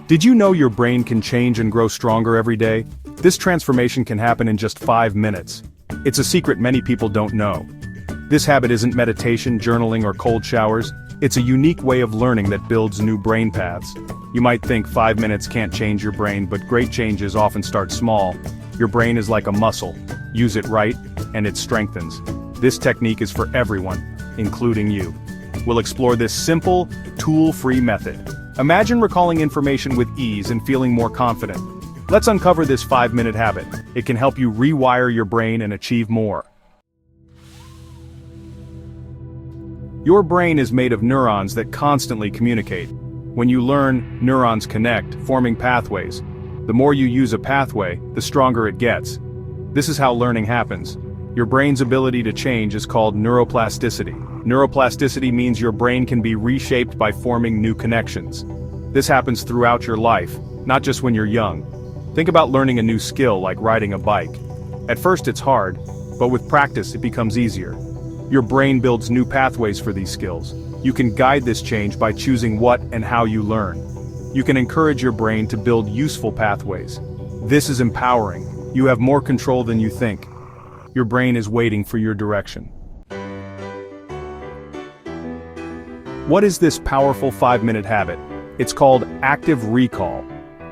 Did you know your brain can change and grow stronger every day? This transformation can happen in just 5 minutes. It's a secret many people don't know. This habit isn't meditation, journaling, or cold showers. It's a unique way of learning that builds new brain paths. You might think 5 minutes can't change your brain, but great changes often start small. Your brain is like a muscle. Use it right, and it strengthens. This technique is for everyone, including you. We'll explore this simple, tool-free method. Imagine recalling information with ease and feeling more confident. Let's uncover this 5-minute habit. It can help you rewire your brain and achieve more. Your brain is made of neurons that constantly communicate. When you learn, neurons connect, forming pathways. The more you use a pathway, the stronger it gets. This is how learning happens. Your brain's ability to change is called neuroplasticity. Neuroplasticity means your brain can be reshaped by forming new connections. This happens throughout your life, not just when you're young. Think about learning a new skill like riding a bike. At first it's hard, but with practice it becomes easier. Your brain builds new pathways for these skills. You can guide this change by choosing what and how you learn. You can encourage your brain to build useful pathways. This is empowering. You have more control than you think. Your brain is waiting for your direction. What is this powerful 5-minute habit? It's called active recall.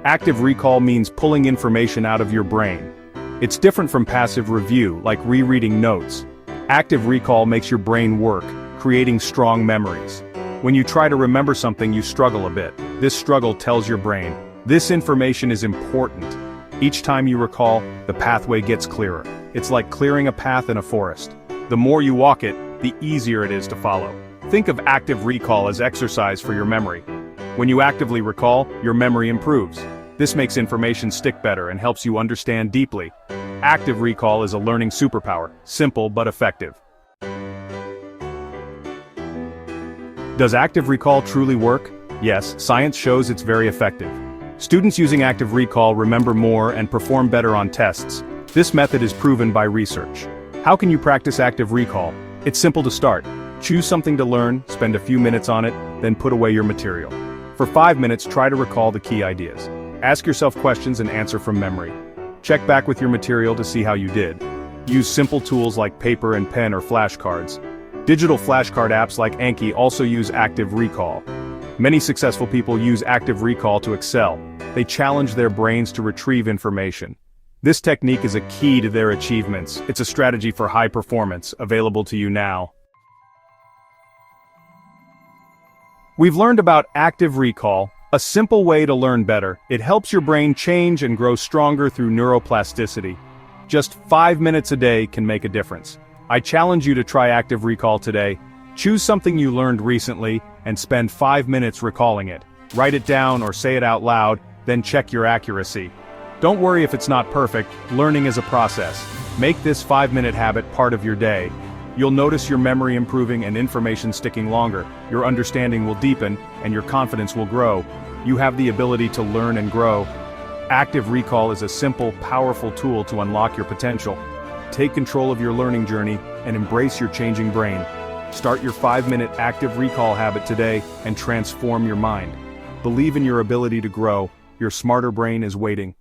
Active recall means pulling information out of your brain. It's different from passive review, like rereading notes. Active recall makes your brain work, creating strong memories. When you try to remember something, you struggle a bit. This struggle tells your brain, this information is important. Each time you recall, the pathway gets clearer. It's like clearing a path in a forest. The more you walk it, the easier it is to follow. Think of active recall as exercise for your memory. When you actively recall, your memory improves. This makes information stick better and helps you understand deeply. Active recall is a learning superpower, simple but effective. Does active recall truly work? Yes, science shows it's very effective. Students using active recall remember more and perform better on tests. This method is proven by research. How can you practice active recall? It's simple to start. Choose something to learn, spend a few minutes on it, then put away your material. For 5 minutes, try to recall the key ideas. Ask yourself questions and answer from memory. Check back with your material to see how you did. Use simple tools like paper and pen or flashcards. Digital flashcard apps like Anki also use active recall. Many successful people use active recall to excel. They challenge their brains to retrieve information. This technique is a key to their achievements. It's a strategy for high performance, available to you now. We've learned about active recall, a simple way to learn better. It helps your brain change and grow stronger through neuroplasticity. Just 5 minutes a day can make a difference. I challenge you to try active recall today. Choose something you learned recently and spend 5 minutes recalling it. Write it down or say it out loud, then check your accuracy. Don't worry if it's not perfect, learning is a process. Make this 5-minute habit part of your day. You'll notice your memory improving and information sticking longer. Your understanding will deepen, and your confidence will grow. You have the ability to learn and grow. Active recall is a simple, powerful tool to unlock your potential. Take control of your learning journey and embrace your changing brain. Start your 5-minute active recall habit today and transform your mind. Believe in your ability to grow. Your smarter brain is waiting.